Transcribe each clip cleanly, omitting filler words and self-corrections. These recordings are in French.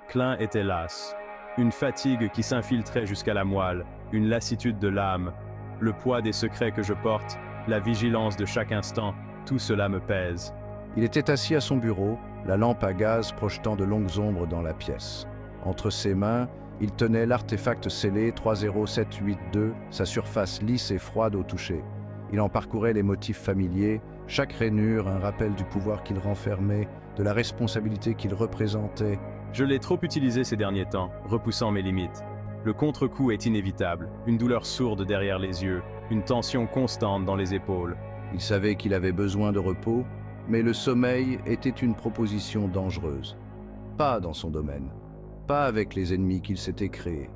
Klein était las. Une fatigue qui s'infiltrait jusqu'à la moelle, une lassitude de l'âme, le poids des secrets que je porte, la vigilance de chaque instant, tout cela me pèse. Il était assis à son bureau, la lampe à gaz projetant de longues ombres dans la pièce. Entre ses mains, il tenait l'artefact scellé 30782, sa surface lisse et froide au toucher. Il en parcourait les motifs familiers, chaque rainure un rappel du pouvoir qu'il renfermait, de la responsabilité qu'il représentait. Je l'ai trop utilisé ces derniers temps, repoussant mes limites. Le contre-coup est inévitable, une douleur sourde derrière les yeux, une tension constante dans les épaules. Il savait qu'il avait besoin de repos, mais le sommeil était une proposition dangereuse. Pas dans son domaine, pas avec les ennemis qu'il s'était créés.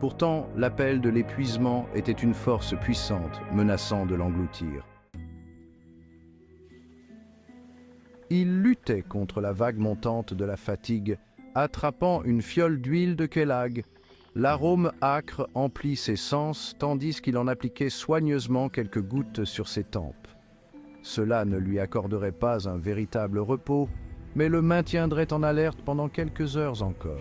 Pourtant, l'appel de l'épuisement était une force puissante, menaçant de l'engloutir. Il luttait contre la vague montante de la fatigue, attrapant une fiole d'huile de Kellag. L'arôme âcre emplit ses sens, tandis qu'il en appliquait soigneusement quelques gouttes sur ses tempes. Cela ne lui accorderait pas un véritable repos, mais le maintiendrait en alerte pendant quelques heures encore.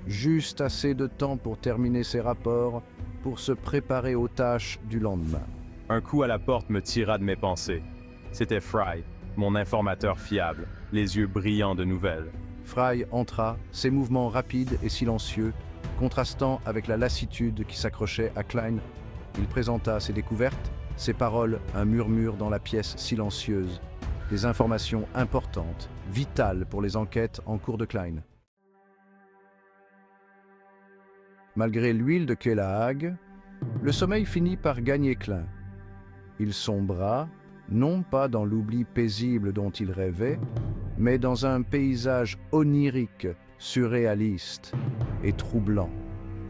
Juste assez de temps pour terminer ses rapports, pour se préparer aux tâches du lendemain. Un coup à la porte me tira de mes pensées. C'était Fry, mon informateur fiable, les yeux brillants de nouvelles. Fry entra, ses mouvements rapides et silencieux, contrastant avec la lassitude qui s'accrochait à Klein. Il présenta ses découvertes, ses paroles, un murmure dans la pièce silencieuse, des informations importantes, vitales pour les enquêtes en cours de Klein. Malgré l'huile de Kellag, le sommeil finit par gagner Klein. Il sombra, non pas dans l'oubli paisible dont il rêvait, mais dans un paysage onirique, surréaliste et troublant.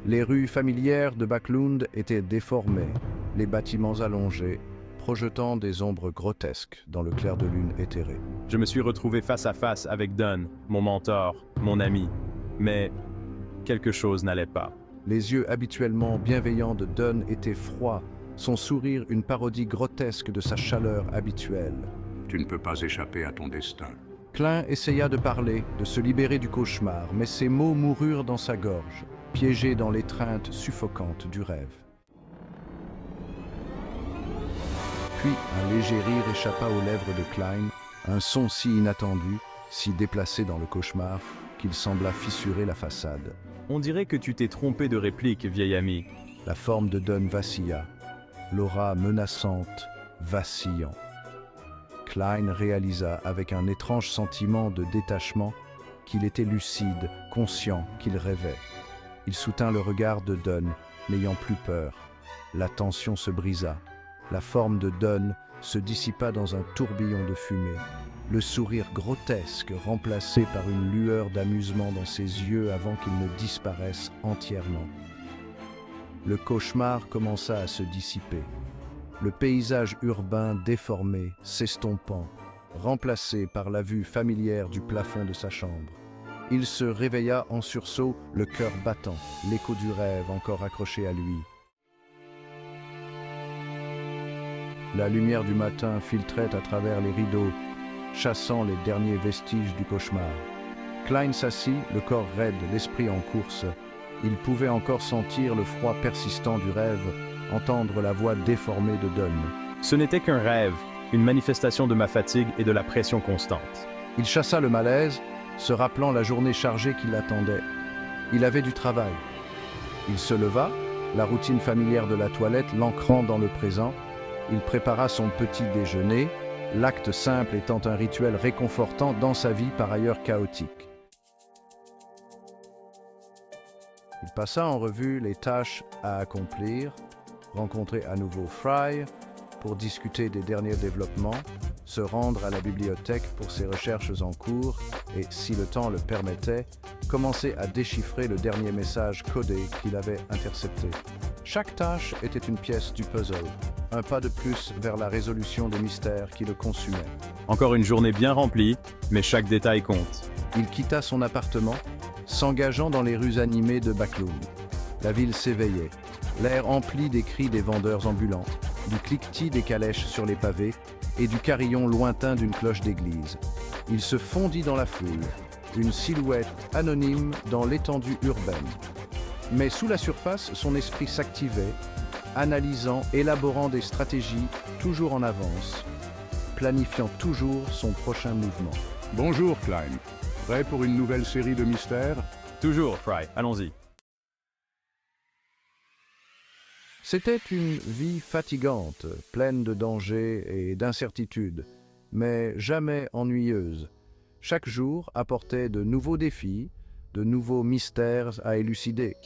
Les rues familières de Backlund étaient déformées, les bâtiments allongés, projetant des ombres grotesques dans le clair de lune éthéré. Je me suis retrouvé face à face avec Dunn, mon mentor, mon ami. Mais quelque chose n'allait pas. Les yeux habituellement bienveillants de Dunn étaient froids, son sourire une parodie grotesque de sa chaleur habituelle. Tu ne peux pas échapper à ton destin. Klein essaya de parler, de se libérer du cauchemar, mais ses mots moururent dans sa gorge, piégés dans l'étreinte suffocante du rêve. Puis un léger rire échappa aux lèvres de Klein, un son si inattendu, si déplacé dans le cauchemar, qu'il sembla fissurer la façade. On dirait que tu t'es trompé de réplique, vieil ami. La forme de Dunn vacilla, l'aura menaçante, vacillant. Klein réalisa avec un étrange sentiment de détachement qu'il était lucide, conscient qu'il rêvait. Il soutint le regard de Dunn, n'ayant plus peur. La tension se brisa. La forme de Dunn se dissipa dans un tourbillon de fumée. Le sourire grotesque remplacé par une lueur d'amusement dans ses yeux avant qu'il ne disparaisse entièrement. Le cauchemar commença à se dissiper. Le paysage urbain déformé, s'estompant, remplacé par la vue familière du plafond de sa chambre. Il se réveilla en sursaut, le cœur battant, l'écho du rêve encore accroché à lui. La lumière du matin filtrait à travers les rideaux, chassant les derniers vestiges du cauchemar. Klein s'assit, le corps raide, l'esprit en course. Il pouvait encore sentir le froid persistant du rêve, entendre la voix déformée de Dunn. Ce n'était qu'un rêve, une manifestation de ma fatigue et de la pression constante. Il chassa le malaise, se rappelant la journée chargée qui l'attendait. Il avait du travail. Il se leva, la routine familière de la toilette l'ancrant dans le présent. Il prépara son petit déjeuner, l'acte simple étant un rituel réconfortant dans sa vie par ailleurs chaotique. Il passa en revue les tâches à accomplir, rencontrer à nouveau Fry pour discuter des derniers développements, se rendre à la bibliothèque pour ses recherches en cours et, si le temps le permettait, commencer à déchiffrer le dernier message codé qu'il avait intercepté. Chaque tâche était une pièce du puzzle, un pas de plus vers la résolution des mystères qui le consumaient. Encore une journée bien remplie, mais chaque détail compte. Il quitta son appartement, s'engageant dans les rues animées de Backlund. La ville s'éveillait, l'air empli des cris des vendeurs ambulants, du cliquetis des calèches sur les pavés et du carillon lointain d'une cloche d'église. Il se fondit dans la foule, une silhouette anonyme dans l'étendue urbaine. Mais sous la surface, son esprit s'activait, analysant, élaborant des stratégies toujours en avance, planifiant toujours son prochain mouvement. Bonjour, Klein. Prêt pour une nouvelle série de mystères? Toujours, Fry, allons-y. C'était une vie fatigante, pleine de dangers et d'incertitudes, mais jamais ennuyeuse. Chaque jour apportait de nouveaux défis, de nouveaux mystères à élucider.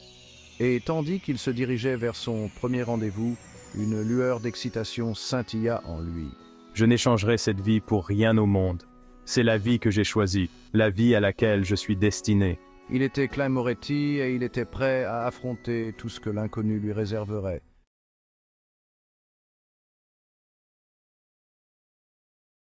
Et tandis qu'il se dirigeait vers son premier rendez-vous, une lueur d'excitation scintilla en lui. Je n'échangerai cette vie pour rien au monde. C'est la vie que j'ai choisie, la vie à laquelle je suis destiné. Il était Klein Moretti et il était prêt à affronter tout ce que l'inconnu lui réserverait.